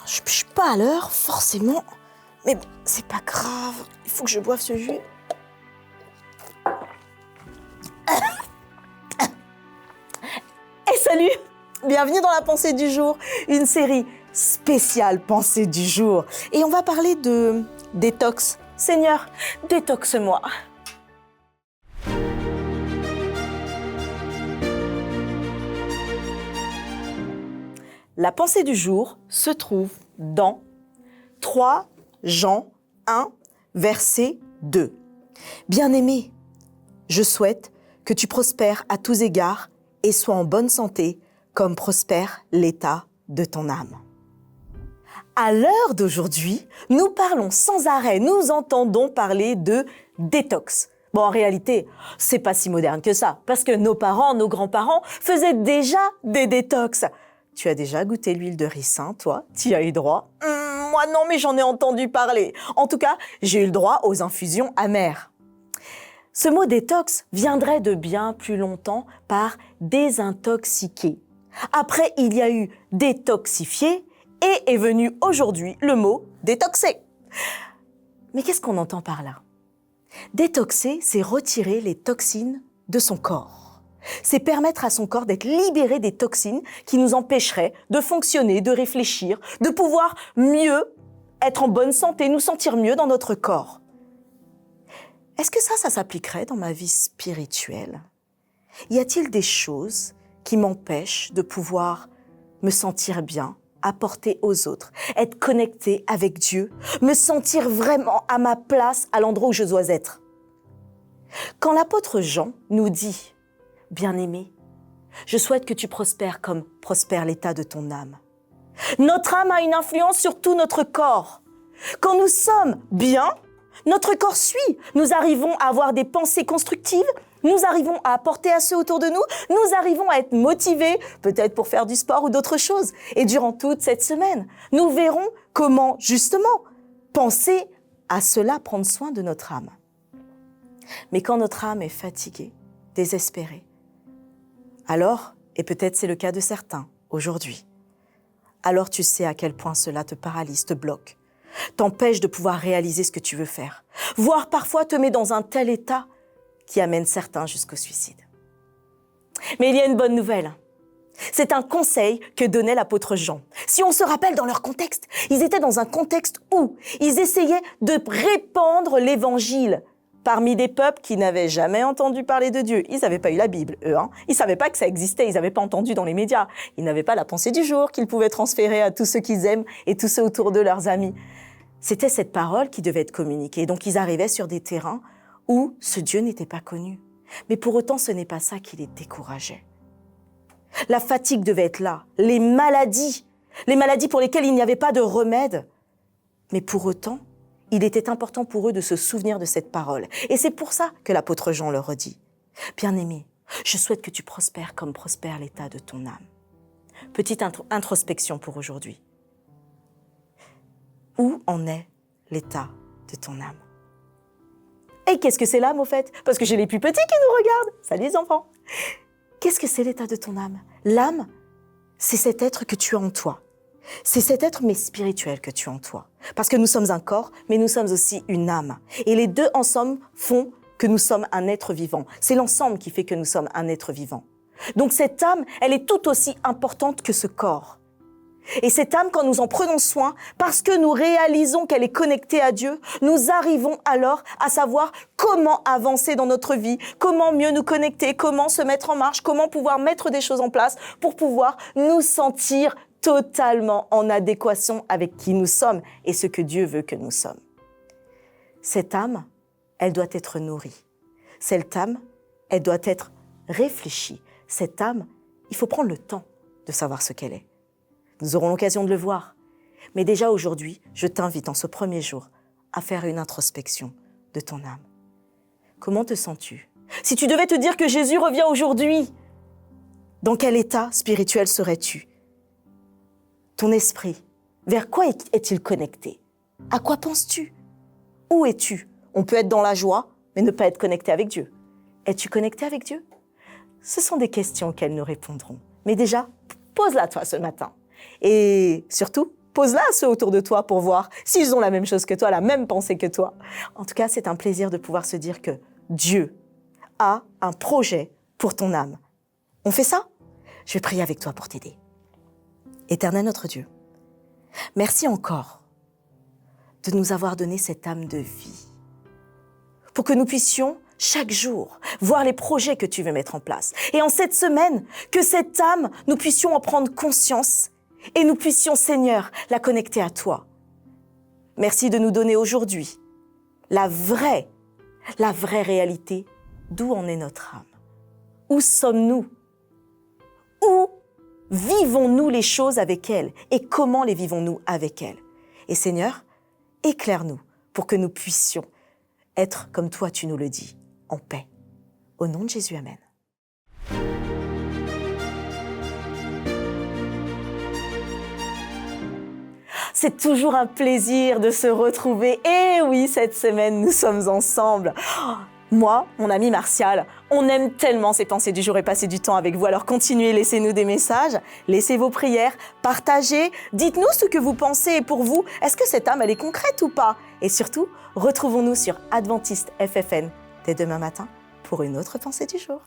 Je suis pas à l'heure, forcément. Mais bon, c'est pas grave. Il faut que je boive ce jus. Et salut! Bienvenue dans la pensée du jour, une série spéciale pensée du jour. Et on va parler de détox. Seigneur, détoxe-moi. La pensée du jour se trouve dans 3 Jean 1, verset 2. Bien-aimé, je souhaite que tu prospères à tous égards et sois en bonne santé, comme prospère l'état de ton âme. À l'heure d'aujourd'hui, nous parlons sans arrêt, nous entendons parler de détox. Bon, en réalité, c'est pas si moderne que ça, parce que nos parents, nos grands-parents faisaient déjà des détox. Tu as déjà goûté l'huile de ricin, toi? Tu y as eu droit? Moi non, mais j'en ai entendu parler. En tout cas, j'ai eu le droit aux infusions amères. Ce mot détox viendrait de bien plus longtemps par désintoxiquer. Après, il y a eu détoxifier et est venu aujourd'hui le mot détoxer. Mais qu'est-ce qu'on entend par là? Détoxer, c'est retirer les toxines de son corps. C'est permettre à son corps d'être libéré des toxines qui nous empêcheraient de fonctionner, de réfléchir, de pouvoir mieux être en bonne santé, nous sentir mieux dans notre corps. Est-ce que ça s'appliquerait dans ma vie spirituelle? Y a-t-il des choses qui m'empêchent de pouvoir me sentir bien, apporter aux autres, être connecté avec Dieu, me sentir vraiment à ma place, à l'endroit où je dois être? Quand l'apôtre Jean nous dit « Bien-aimé, je souhaite que tu prospères comme prospère l'état de ton âme ». Notre âme a une influence sur tout notre corps. Quand nous sommes bien, notre corps suit. Nous arrivons à avoir des pensées constructives, nous arrivons à apporter à ceux autour de nous, nous arrivons à être motivés, peut-être pour faire du sport ou d'autres choses. Et durant toute cette semaine, nous verrons comment, justement, penser à cela, prendre soin de notre âme. Mais quand notre âme est fatiguée, désespérée, alors, et peut-être c'est le cas de certains aujourd'hui, alors tu sais à quel point cela te paralyse, te bloque, t'empêche de pouvoir réaliser ce que tu veux faire, voire parfois te met dans un tel état qui amène certains jusqu'au suicide. Mais il y a une bonne nouvelle. C'est un conseil que donnait l'apôtre Jean. Si on se rappelle dans leur contexte, ils étaient dans un contexte où ils essayaient de répandre l'évangile parmi des peuples qui n'avaient jamais entendu parler de Dieu. Ils n'avaient pas eu la Bible, eux. Ils ne savaient pas que ça existait, ils n'avaient pas entendu dans les médias. Ils n'avaient pas la pensée du jour qu'ils pouvaient transférer à tous ceux qu'ils aiment et tous ceux autour de leurs amis. C'était cette parole qui devait être communiquée. Donc ils arrivaient sur des terrains où ce Dieu n'était pas connu. Mais pour autant, ce n'est pas ça qui les décourageait. La fatigue devait être là, les maladies pour lesquelles il n'y avait pas de remède. Mais pour autant, il était important pour eux de se souvenir de cette parole. Et c'est pour ça que l'apôtre Jean leur redit. Bien-aimé, je souhaite que tu prospères comme prospère l'état de ton âme. Petite introspection pour aujourd'hui. Où en est l'état de ton âme? Et qu'est-ce que c'est l'âme au fait? Parce que j'ai les plus petits qui nous regardent. Salut les enfants. Qu'est-ce que c'est l'état de ton âme? L'âme, c'est cet être que tu as en toi. C'est cet être, mais spirituel, que tu as en toi. Parce que nous sommes un corps, mais nous sommes aussi une âme. Et les deux ensemble font que nous sommes un être vivant. C'est l'ensemble qui fait que nous sommes un être vivant. Donc cette âme, elle est tout aussi importante que ce corps. Et cette âme, quand nous en prenons soin, parce que nous réalisons qu'elle est connectée à Dieu, nous arrivons alors à savoir comment avancer dans notre vie, comment mieux nous connecter, comment se mettre en marche, comment pouvoir mettre des choses en place pour pouvoir nous sentir totalement en adéquation avec qui nous sommes et ce que Dieu veut que nous sommes. Cette âme, elle doit être nourrie. Cette âme, elle doit être réfléchie. Cette âme, il faut prendre le temps de savoir ce qu'elle est. Nous aurons l'occasion de le voir. Mais déjà aujourd'hui, je t'invite en ce premier jour à faire une introspection de ton âme. Comment te sens-tu? Si tu devais te dire que Jésus revient aujourd'hui, dans quel état spirituel serais-tu? Ton esprit, vers quoi est-il connecté? À quoi penses-tu? Où es-tu? On peut être dans la joie, mais ne pas être connecté avec Dieu. Es-tu connecté avec Dieu? Ce sont des questions auxquelles nous répondrons. Mais déjà, pose-la toi ce matin. Et surtout, Pose-la à ceux autour de toi pour voir s'ils ont la même chose que toi, la même pensée que toi. En tout cas, c'est un plaisir de pouvoir se dire que Dieu a un projet pour ton âme. On fait ça? Je vais prier avec toi pour t'aider. Éternel notre Dieu, merci encore de nous avoir donné cette âme de vie pour que nous puissions chaque jour voir les projets que tu veux mettre en place. Et en cette semaine, que cette âme, nous puissions en prendre conscience et nous puissions, Seigneur, la connecter à toi. Merci de nous donner aujourd'hui la vraie réalité d'où en est notre âme. Où sommes-nous? Où vivons-nous les choses avec elle? Et comment les vivons-nous avec elle? Et Seigneur, éclaire-nous pour que nous puissions être, comme toi tu nous le dis, en paix. Au nom de Jésus, Amen. C'est toujours un plaisir de se retrouver. Et oui, cette semaine, nous sommes ensemble. Moi, mon ami Martial, on aime tellement ces pensées du jour et passer du temps avec vous. Alors continuez, laissez-nous des messages, laissez vos prières, partagez, dites-nous ce que vous pensez. Et pour vous, est-ce que cette âme, elle est concrète ou pas? Et surtout, retrouvons-nous sur Adventiste FFN dès demain matin pour une autre pensée du jour.